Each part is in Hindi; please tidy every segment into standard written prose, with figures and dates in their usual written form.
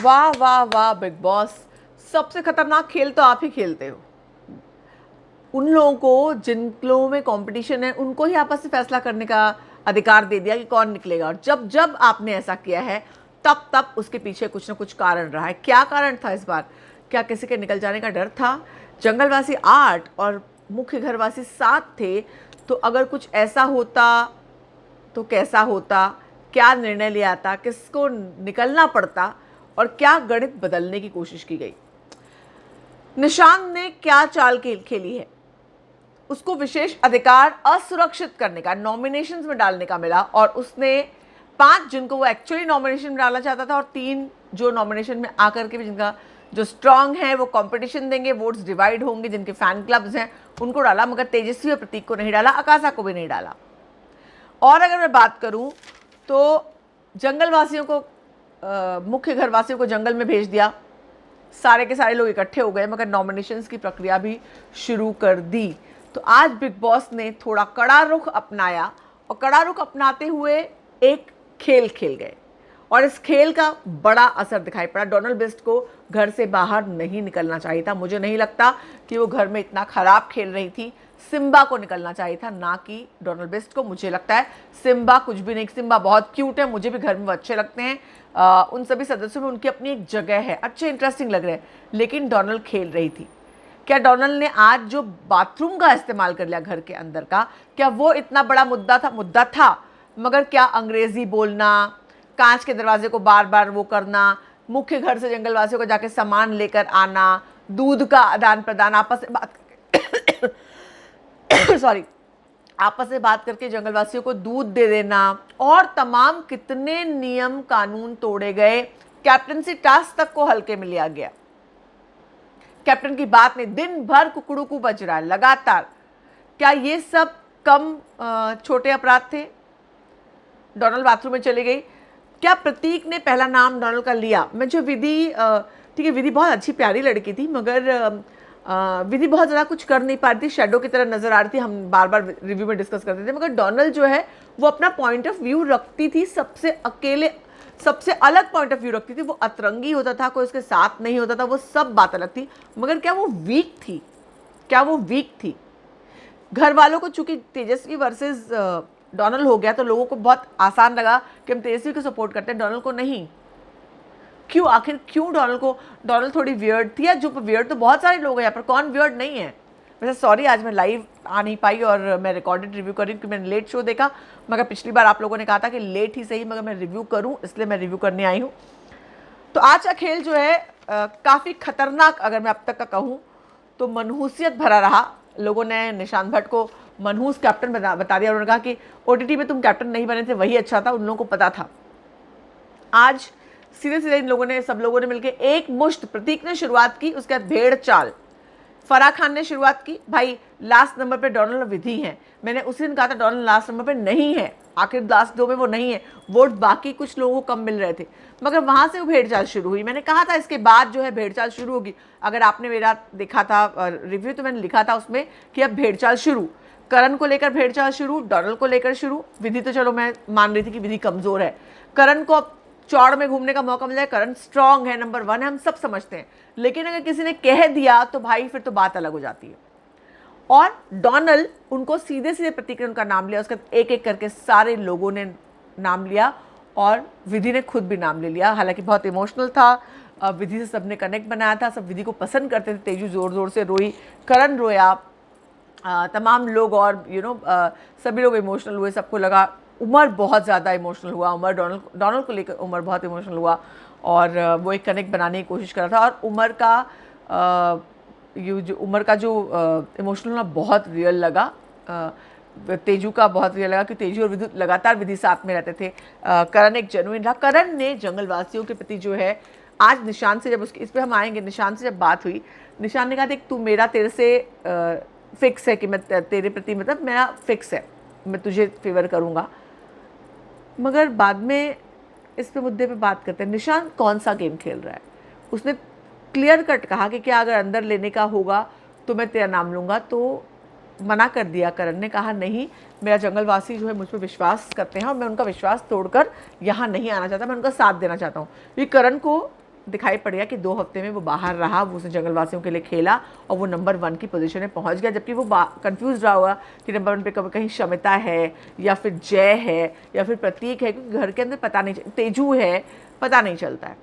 वाह वाह वाह बिग बॉस, सबसे खतरनाक खेल तो आप ही खेलते हो। उन लोगों को जिन लोगों में कंपटीशन है उनको ही आपस में फैसला करने का अधिकार दे दिया कि कौन निकलेगा, और जब जब आपने ऐसा किया है तब तब उसके पीछे कुछ ना कुछ कारण रहा है। क्या कारण था इस बार? क्या किसी के निकल जाने का डर था? जंगलवासी 8 और मुख्य घरवासी 7 थे, तो अगर कुछ ऐसा होता तो कैसा होता? क्या निर्णय लिया था? किसको निकलना पड़ता? और क्या गणित बदलने की कोशिश की गई? निशांत ने क्या चाल खेली है? उसको विशेष अधिकार असुरक्षित करने का, नॉमिनेशंस में डालने का मिला, और उसने 5 जिनको वो एक्चुअली नॉमिनेशन में डालना चाहता था और 3 जो नॉमिनेशन में आकर के भी जिनका जो स्ट्रांग है वो कंपटीशन देंगे, वोट्स डिवाइड होंगे, जिनके फैन क्लब्स हैं उनको डाला, मगर तेजस्वी और प्रतीक को नहीं डाला, आकाशा को भी नहीं डाला। और अगर मैं बात करूं तो जंगलवासियों को मुख्य घरवासियों को जंगल में भेज दिया, सारे के सारे लोग इकट्ठे हो गए, मगर नॉमिनेशंस की प्रक्रिया भी शुरू कर दी। तो आज बिग बॉस ने थोड़ा कड़ा रुख अपनाया, और कड़ा रुख अपनाते हुए एक खेल खेल गए, और इस खेल का बड़ा असर दिखाई पड़ा। डोनाल्ड बिस्ट को घर से बाहर नहीं निकलना चाहिए था। मुझे नहीं लगता कि वो घर में इतना खराब खेल रही थी। सिम्बा को निकलना चाहिए था, ना कि डोनाल्ड बिस्ट को। मुझे लगता है सिम्बा कुछ भी नहीं, सिम्बा बहुत क्यूट है, मुझे भी घर में अच्छे लगते हैं। उन सभी सदस्यों में उनकी अपनी एक जगह है, अच्छे इंटरेस्टिंग लग रहे हैं, लेकिन डोनाल्ड खेल रही थी। क्या डोनाल्ड ने आज जो बाथरूम का इस्तेमाल कर लिया घर के अंदर का, क्या वो इतना बड़ा मुद्दा था? मुद्दा था, मगर क्या अंग्रेजी बोलना, कांच के दरवाजे को बार बार वो करना, मुख्य घर से जंगलवासियों को जाके सामान लेकर आना, दूध का आदान प्रदान, आपस में बात सॉरी आपस में बात करके जंगलवासियों को दूध दे देना, और तमाम कितने नियम कानून तोड़े गए। कैप्टनसी टास्क तक को हल्के में लिया गया। कैप्टन की बात नहीं, दिन भर कुकड़ू बज रहा है लगातार। क्या ये सब कम छोटे अपराध थे? डोनाल्ड बाथरूम में चली गई। क्या प्रतीक ने पहला नाम डोनाल्ड का लिया? मैं जो विधि, ठीक है विधि बहुत अच्छी प्यारी लड़की थी, मगर विधि बहुत ज़्यादा कुछ कर नहीं पा रही थी, शेडो की तरह नजर आ रही थी। हम बार बार रिव्यू में डिस्कस करते थे, मगर डोनाल्ड जो है वो अपना पॉइंट ऑफ व्यू रखती थी, सबसे अकेले सबसे अलग पॉइंट ऑफ व्यू रखती थी। वो अतरंगी होता था, कोई उसके साथ नहीं होता था, वो सब बात अलग थी। मगर क्या वो वीक थी? क्या वो वीक थी? घर वालों को चूंकि तेजस्वी वर्सेस डोनाल्ड हो गया, तो लोगों को बहुत आसान लगा कि हम तेजस्वी को सपोर्ट करते हैं, डोनाल्ड को नहीं। क्यों? आखिर क्यों डोनाल्ड को? डोनाल्ड थोड़ी वियर्ड थी, या जो वियर्ड तो बहुत सारे लोग हैं यहाँ पर, कौन वियर्ड नहीं है? वैसे सॉरी आज मैं लाइव आ नहीं पाई और मैं रिकॉर्डेड रिव्यू कर रही हूँ, क्योंकि मैंने लेट शो देखा। मगर पिछली बार आप लोगों ने कहा था कि लेट ही सही, मगर मैं रिव्यू करूँ, इसलिए मैं रिव्यू करने आई हूँ। तो आज का खेल जो है काफ़ी खतरनाक, अगर मैं अब तक का कहूँ तो मनहूसियत भरा रहा। लोगों ने निशांत भट्ट को मनहूस कैप्टन बता दिया। उन्होंने कहा कि ओटीटी में तुम कैप्टन नहीं बने थे, वही अच्छा था, उन लोगों को पता था। आज सीधे सीधे इन लोगों ने, सब लोगों ने मिलकर एक मुश्त, प्रतीक ने शुरुआत की, उसके बाद भेड़ चाल फराह खान ने शुरुआत की। भाई लास्ट नंबर पे डोनाल्ड विधि हैं, मैंने उसी दिन कहा था डोनाल्ड लास्ट नंबर पे नहीं है, आखिर लास्ट 2 में वो नहीं है, वोट बाकी कुछ लोगों को कम मिल रहे थे, मगर वहां से वो भेड़चाल शुरू हुई। मैंने कहा था इसके बाद जो है भेड़चाल शुरू होगी। अगर आपने मेरा देखा था रिव्यू, तो मैंने लिखा था उसमें कि अब भेड़चाल शुरू, करण को लेकर भेड़चाल शुरू, डोनाल्ड को लेकर शुरू। विधि तो चलो मैं मान रही थी कि विधि कमजोर है, करण को अब चौड़ में घूमने का मौका मिला है, करण स्ट्रांग है, नंबर 1 है, हम सब समझते हैं। लेकिन अगर किसी ने कह दिया तो भाई फिर तो बात अलग हो जाती है। और डोनाल्ड, उनको सीधे सीधे प्रतीक ने उनका नाम लिया, उसका एक एक करके सारे लोगों ने नाम लिया, और विधि ने खुद भी नाम ले लिया। हालांकि बहुत इमोशनल था, विधि से सबने कनेक्ट बनाया था, सब विधि को पसंद करते थे। तेजू जोर जोर से रोई, करण रोया, तमाम लोग, और सभी लोग इमोशनल हुए, सबको लगा। उमर बहुत ज़्यादा इमोशनल हुआ, उमर डोनाल्ड को लेकर उमर बहुत इमोशनल हुआ, और वो एक कनेक्ट बनाने की कोशिश कर रहा था। और उमर का जो इमोशनल होना बहुत रियल लगा, तेजू का बहुत रियल लगा, कि तेजू और विद्युत लगातार विधि साथ में रहते थे। करण एक जेन्युइन रहा। करण ने जंगलवासियों के प्रति जो है, आज निशान से जब उसकी, इस पर हम आएंगे, निशान से जब बात हुई, निशान ने कहा देख तू मेरा, तेरे से फिक्स है कि मैं तेरे प्रति, मतलब मेरा फिक्स है, मैं तुझे फेवर करूँगा। मगर बाद में इस पे मुद्दे पे बात करते हैं, निशान कौन सा गेम खेल रहा है? उसने क्लियर कट कहा कि क्या अगर अंदर लेने का होगा तो मैं तेरा नाम लूँगा, तो मना कर दिया। करण ने कहा नहीं, मेरा जंगलवासी जो है मुझ पर विश्वास करते हैं, और मैं उनका विश्वास तोड़कर यहाँ नहीं आना चाहता, मैं उनका साथ देना चाहता हूँ। ये करण को दिखाई पड़ गया कि 2 हफ्ते में वो बाहर रहा, वो उसने जंगलवासियों के लिए खेला और वो नंबर 1 की पोजीशन में पहुंच गया, जबकि वो कंफ्यूज रहा होगा कि नंबर 1 पे कहीं शमिता है या फिर जय है या फिर प्रतीक है, क्योंकि घर के अंदर पता नहीं, तेजू है, पता नहीं चलता है।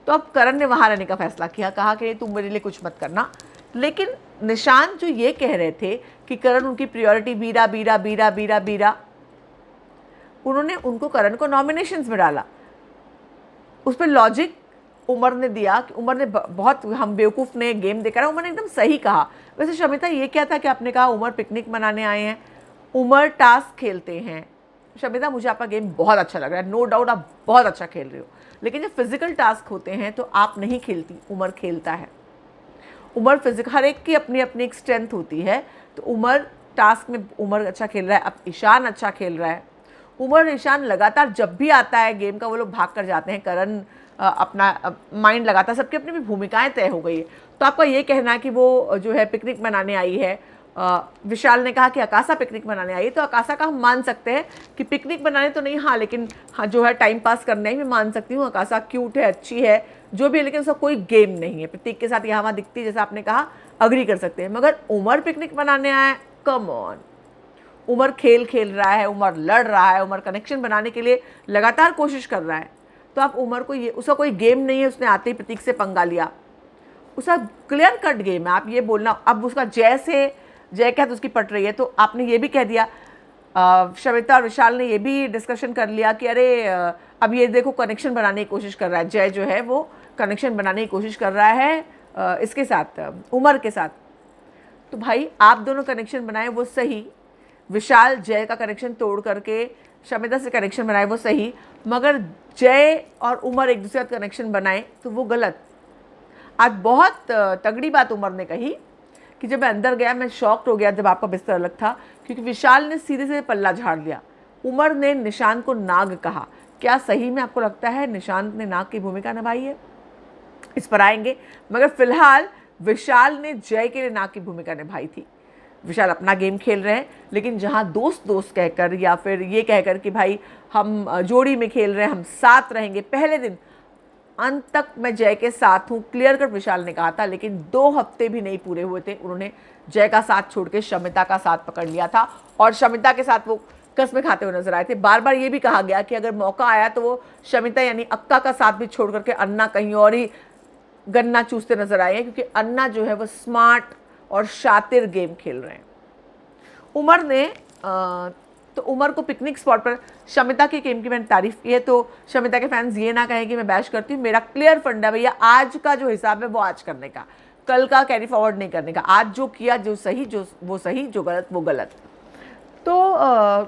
तो अब करण ने वहाँ रहने का फैसला किया, कहा कि तुम मेरे लिए कुछ मत करना। लेकिन निशांत जो ये कह रहे थे कि करण उनकी प्रायोरिटी बीरा बीरा बीरा बीरा बीरा, उन्होंने उनको करण को नॉमिनेशंस में डाला। उस पर लॉजिक उमर ने दिया कि उमर ने बहुत, हम बेवकूफ़ ने गेम देखा रहा, उमर ने एकदम सही कहा। वैसे शमिता ये क्या था कि आपने कहा उमर पिकनिक मनाने आए हैं, उमर टास्क खेलते हैं। शमिता मुझे आपका गेम बहुत अच्छा लग रहा है, नो डाउट आप बहुत अच्छा खेल रहे हो, लेकिन जब फिजिकल टास्क होते हैं तो आप नहीं खेलती, उमर खेलता है। उमर फिजिकल, हर एक की अपनी अपनी एक स्ट्रेंथ होती है, तो उमर टास्क में उमर अच्छा खेल रहा है, अब ईशान अच्छा खेल रहा है। उमर ईशान लगातार जब भी आता है गेम का वो लोग भाग कर जाते हैं, करण अपना माइंड लगाता है, सबकी अपनी भी भूमिकाएं तय हो गई है। तो आपका ये कहना है कि वो जो है पिकनिक मनाने आई है, विशाल ने कहा कि आकाशा पिकनिक मनाने आई है, तो आकाशा का हम मान सकते हैं कि पिकनिक मनाने तो नहीं, हाँ लेकिन हाँ जो है टाइम पास करने ही मैं मान सकती हूँ, आकाशा क्यूट है, अच्छी है, जो भी है, लेकिन उसका कोई गेम नहीं है। प्रतीक के साथ यहाँ वहाँ दिखती है, जैसा आपने कहा, अग्री कर सकते हैं, मगर उमर पिकनिक मनाने आए, कम ऑन। उमर खेल रहा है, उमर लड़ रहा है, उमर कनेक्शन बनाने के लिए लगातार कोशिश कर रहा है। तो आप उमर को, ये उसका कोई गेम नहीं है, उसने आते ही प्रतीक से पंगा लिया, उसका क्लियर कट गेम है। आप ये बोलना, अब उसका जय से, जय क्या तो उसकी पट रही है, तो आपने ये भी कह दिया, शमिता और विशाल ने ये भी डिस्कशन कर लिया कि अरे अब ये देखो कनेक्शन बनाने की कोशिश कर रहा है, जय जो है वो कनेक्शन बनाने की कोशिश कर रहा है इसके साथ, उमर के साथ। तो भाई आप दोनों कनेक्शन बनाए वो सही, विशाल जय का कनेक्शन तोड़ करके शमिता से कनेक्शन बनाए वो सही, मगर जय और उमर एक दूसरे का कनेक्शन बनाए तो वो गलत। आज बहुत तगड़ी बात उमर ने कही कि जब मैं अंदर गया मैं शॉक्ड हो गया जब आपका बिस्तर अलग था, क्योंकि विशाल ने सीधे से पल्ला झाड़ दिया। उमर ने निशांत को नाग कहा। क्या सही में आपको लगता है निशांत ने नाग की भूमिका निभाई है? इस पर आएंगे, मगर फिलहाल विशाल ने जय के लिए नाग की भूमिका निभाई थी। विशाल अपना गेम खेल रहे हैं, लेकिन जहाँ दोस्त दोस्त कहकर या फिर ये कहकर कि भाई हम जोड़ी में खेल रहे हैं, हम साथ रहेंगे, पहले दिन अंत तक मैं जय के साथ हूँ, क्लियर कट विशाल ने कहा था, लेकिन 2 हफ्ते भी नहीं पूरे हुए थे, उन्होंने जय का साथ छोड़ के शमिता का साथ पकड़ लिया था और शमिता के साथ वो कस्में खाते हुए नजर आए थे। बार बार ये भी कहा गया कि अगर मौका आया तो वो शमिता यानी अक्का का साथ भी छोड़ करके अन्ना कहीं और ही गन्ना चूसते नजर आए हैं, क्योंकि अन्ना जो है वो स्मार्ट और शातिर गेम खेल रहे हैं। उमर ने तो उमर को पिकनिक स्पॉट पर शमिता के गेम की मैंने तारीफ की है, तो शमिता के फैंस ये ना कहें कि मैं बैश करती हूँ। मेरा क्लियर फंडा भैया, आज का जो हिसाब है वो आज करने का, कल का कैरी फॉरवर्ड नहीं करने का। आज जो किया, जो सही जो वो सही, जो गलत वो गलत। तो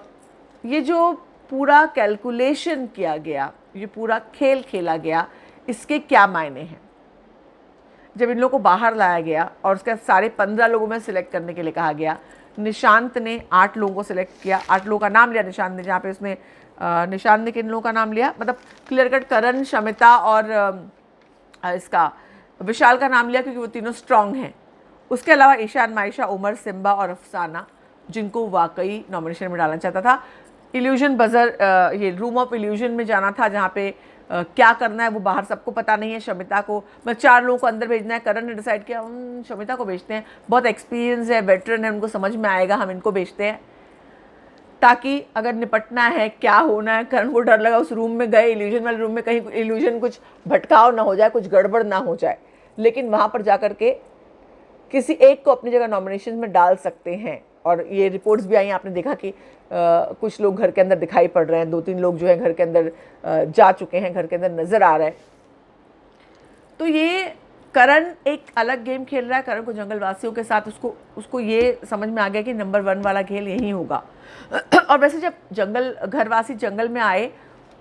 ये जो पूरा कैलकुलेशन किया गया, ये पूरा खेल खेला गया, इसके क्या मायने हैं? जब इन लोगों को बाहर लाया गया और उसके सारे 15 लोगों में सिलेक्ट करने के लिए कहा गया, निशांत ने 8 लोगों को सिलेक्ट किया, 8 लोगों का नाम लिया निशांत ने, जहाँ पे उसने निशांत ने किन लोगों का नाम लिया, मतलब क्लियर कट करण, शमिता और इसका विशाल का नाम लिया, क्योंकि वो तीनों स्ट्रांग हैं। उसके अलावा ईशान, मायशा, उमर, सिम्बा और अफसाना, जिनको वाकई नॉमिनेशन में डालना चाहता था। इल्यूजन बजर, ये रूम ऑफ इल्यूजन में जाना था, जहाँ पे क्या करना है वो बाहर सबको पता नहीं है। शमिता को, मैं 4 लोगों को अंदर भेजना है, करण ने डिसाइड किया शमिता को भेजते हैं, बहुत एक्सपीरियंस है, वेटरन है, उनको समझ में आएगा, हम इनको भेजते हैं, ताकि अगर निपटना है, क्या होना है। करण को डर लगा, उस रूम में गए, इल्यूजन वाले रूम में, कहीं इल्यूजन कुछ भटकाव ना हो जाए, कुछ गड़बड़ ना हो जाए, लेकिन वहाँ पर जाकर के किसी एक को अपनी जगह नॉमिनेशन में डाल सकते हैं। और ये रिपोर्ट्स भी आई, आपने देखा कि कुछ लोग घर के अंदर दिखाई पड़ रहे हैं, 2-3 लोग जो है घर के अंदर जा चुके हैं, घर के अंदर नजर आ रहे हैं। तो ये करण एक अलग गेम खेल रहा है। करण को जंगलवासियों के साथ उसको ये समझ में आ गया कि नंबर 1 वाला खेल यही होगा। और वैसे जब घरवासी जंगल में आए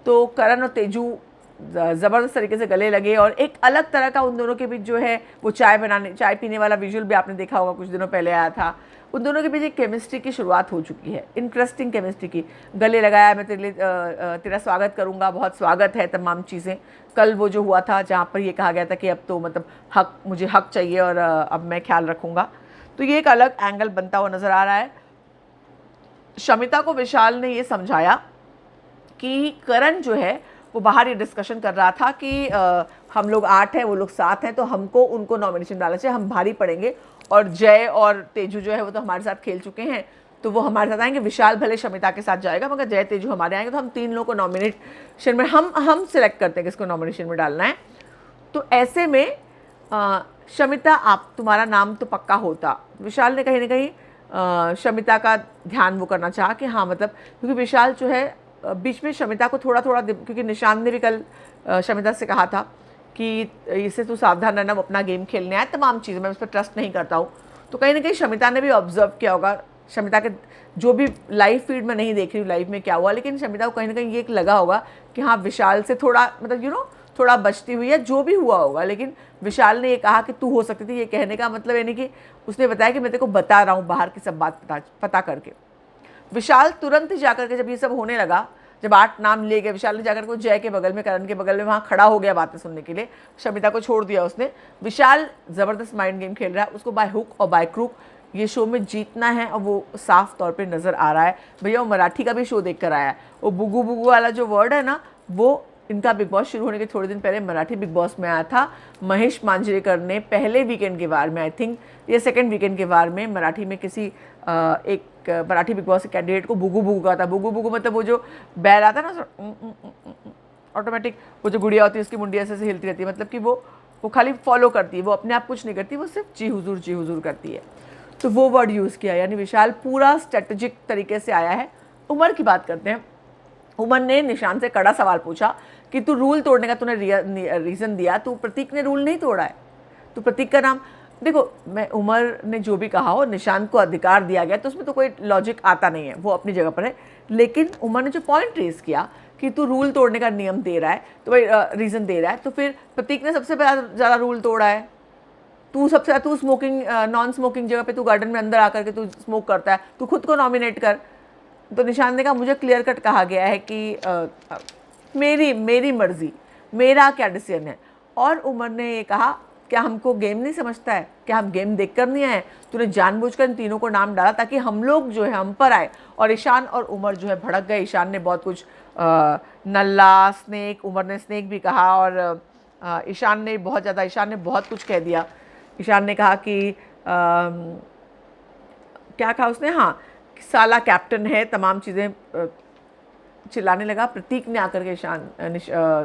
तो करण और तेजू ज़बरदस्त तरीके से गले लगे, और एक अलग तरह का उन दोनों के बीच जो है वो चाय पीने वाला विजुअल भी आपने देखा होगा, कुछ दिनों पहले आया था। उन दोनों के बीच एक केमिस्ट्री की शुरुआत हो चुकी है, इंटरेस्टिंग केमिस्ट्री की। गले लगाया, मैं तेरा स्वागत करूंगा, बहुत स्वागत है, तमाम चीज़ें। कल वो जो हुआ था जहाँ पर ये कहा गया था कि अब तो मतलब मुझे हक चाहिए और अब मैं ख्याल रखूँगा, तो ये एक अलग एंगल बनता हुआ नज़र आ रहा है। शमिता को विशाल ने ये समझाया कि करण जो है वो बाहर ये डिस्कशन कर रहा था कि हम लोग 8 हैं, वो लोग 7 हैं, तो हमको उनको नॉमिनेशन डालना चाहिए, हम भारी पड़ेंगे। और जय और तेजू जो है वो तो हमारे साथ खेल चुके हैं, तो वो हमारे साथ आएंगे। विशाल भले शमिता के साथ जाएगा, मगर जय तेजू हमारे आएंगे, तो हम 3 लोगों को नॉमिनेशन में हम सिलेक्ट करते हैं किसको नॉमिनेशन में डालना है। तो ऐसे में शमिता, आप तुम्हारा नाम तो पक्का होता। विशाल ने कहीं ना कहीं शमिता का ध्यान वो करना चाहा कि हाँ, मतलब क्योंकि विशाल जो है बीच में शमिता को थोड़ा थोड़ा, क्योंकि निशांत ने भी कल शमिता से कहा था कि इससे तू सावधान रहना, वो अपना गेम खेलने आए, तमाम चीज़ें, मैं उस पर ट्रस्ट नहीं करता हूँ। तो कहीं ना कहीं शमिता ने भी ऑब्जर्व किया होगा, शमिता के जो भी लाइव फीड में नहीं देख रही हूँ लाइव में क्या हुआ, लेकिन शमिता को कहीं ना कहीं ये लगा होगा कि हाँ, विशाल से थोड़ा मतलब थोड़ा बचती हुई है, जो भी हुआ होगा। लेकिन विशाल ने ये कहा कि तू हो सकती थी, ये कहने का मतलब यानी कि उसने बताया कि मैं तेरे को बता रहा हूँ बाहर की सब बात पता करके। विशाल तुरंत ही जाकर के, जब ये सब होने लगा, जब 8 नाम ले गए, विशाल ने जाकर को जय के बगल में, करण के बगल में वहाँ खड़ा हो गया बातें सुनने के लिए, शमिता को छोड़ दिया उसने। विशाल ज़बरदस्त माइंड गेम खेल रहा है, उसको बाय हुक और बाय क्रूक ये शो में जीतना है, और वो साफ तौर पे नज़र आ रहा है। भैया वो मराठी का भी शो देख कर आया है, वो बुगू बुगू वाला जो वर्ड है ना, वो इनका बिग बॉस शुरू होने के थोड़े दिन पहले मराठी बिग बॉस में आया था। महेश मांजरेकर ने पहले वीकेंड के वार में, आई थिंक ये सेकंड वीकेंड के वार में, मराठी में किसी एक मराठी बिग बॉस के कैंडिडेट को बुगू बुगू कहा था। बुगू बुगू मतलब वो जो बैल आता है ना ऑटोमेटिक, वो जो गुड़िया होती है उसकी मुंडी ऐसे हिलती रहती है, मतलब कि वो खाली फॉलो करती है, वो अपने आप कुछ नहीं करती, वो सिर्फ जी हुजूर करती है। तो वो वर्ड यूज़ किया, यानी विशाल पूरा स्ट्रेटेजिक तरीके से आया है। उमर की बात करते हैं। उमर ने निशान से कड़ा सवाल पूछा कि तू रूल तोड़ने का तूने रीज़न दिया, तू प्रतीक ने रूल नहीं तोड़ा है, तू प्रतीक का नाम देखो। मैं उमर ने जो भी कहा हो, निशांत को अधिकार दिया गया, तो उसमें तो कोई लॉजिक आता नहीं है, वो अपनी जगह पर है। लेकिन उमर ने जो पॉइंट रेज किया कि तू रूल तोड़ने का नियम दे रहा है, तो भाई रीज़न दे रहा है, तो फिर प्रतीक ने सबसे ज़्यादा रूल तोड़ा है। तू स्मोकिंग नॉन स्मोकिंग जगह पे तू गार्डन में अंदर आकर के तू स्मोक करता है, तू खुद को नॉमिनेट कर। तो निशान ने कहा मुझे क्लियर कट कहा गया है कि मेरी मर्जी, मेरा क्या डिसीजन है। और उमर ने ये कहा क्या हमको गेम नहीं समझता है, क्या हम गेम देख कर नहीं आए, तूने जानबूझकर इन तीनों को नाम डाला ताकि हम लोग जो है हम पर आए। और ईशान और उमर जो है भड़क गए। ईशान ने बहुत कुछ नल्ला स्नेक, उमर ने स्नेक भी कहा, और ईशान ने बहुत कुछ कह दिया। ईशान ने कहा कि क्या कहा उसने, हाँ साला कैप्टन है, तमाम चीज़ें चिल्लाने लगा। प्रतीक ने आकर के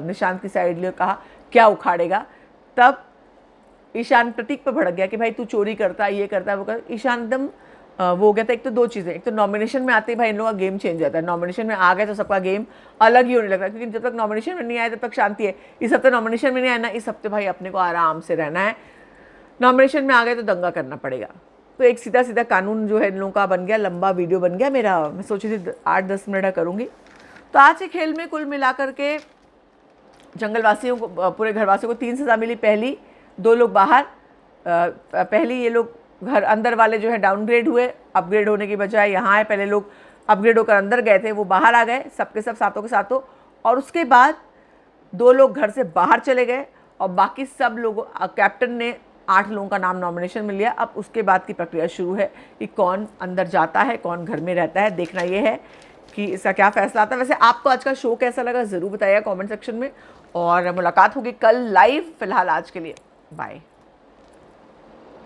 निशांत की साइड लिए कहा क्या उखाड़ेगा। तब ईशान प्रतीक पर भड़क गया कि भाई तू चोरी करता है, ये करता है, वो करता। ईशान एकदम वो हो गया था। एक तो 2 चीज़ें, एक तो नॉमिनेशन में आते ही भाई इन लोगों का गेम चेंज जाता है। नॉमिनेशन में आ गए तो सबका गेम अलग ही होने लगता है, क्योंकि जब तक नॉमिनेशन में नहीं आए तब तक शांति है। इस हफ्ते नॉमिनेशन में नहीं आया ना, इस हफ्ते भाई अपने को आराम से रहना है। नॉमिनेशन में आ गए तो दंगा करना पड़ेगा। तो एक सीधा सीधा कानून जो है इन लोगों का बन गया। लंबा वीडियो बन गया मेरा, मैं सोची थी 8-10 मिनट का करूँगी। तो आज के खेल में कुल मिलाकर के जंगलवासियों को, पूरे घरवासियों को 3 सज़ा मिली। पहली 2 लोग बाहर, पहली ये लोग घर अंदर वाले जो है डाउनग्रेड हुए, अपग्रेड होने की बजाय यहाँ आए। पहले लोग अपग्रेड होकर अंदर गए थे, वो बाहर आ गए सबके सब सातों के सातों। और उसके बाद 2 लोग घर से बाहर चले गए, और बाकी सब लोगों, कैप्टन ने 8 लोगों का नाम नॉमिनेशन में लिया। अब उसके बाद की प्रक्रिया शुरू है कि कौन अंदर जाता है, कौन घर में रहता है। देखना ये है कि इसका क्या फैसला आता है। वैसे आपको आज का शो कैसा लगा ज़रूर बताइएगा कमेंट सेक्शन में, और मुलाकात होगी कल लाइव। फिलहाल आज के लिए बाय।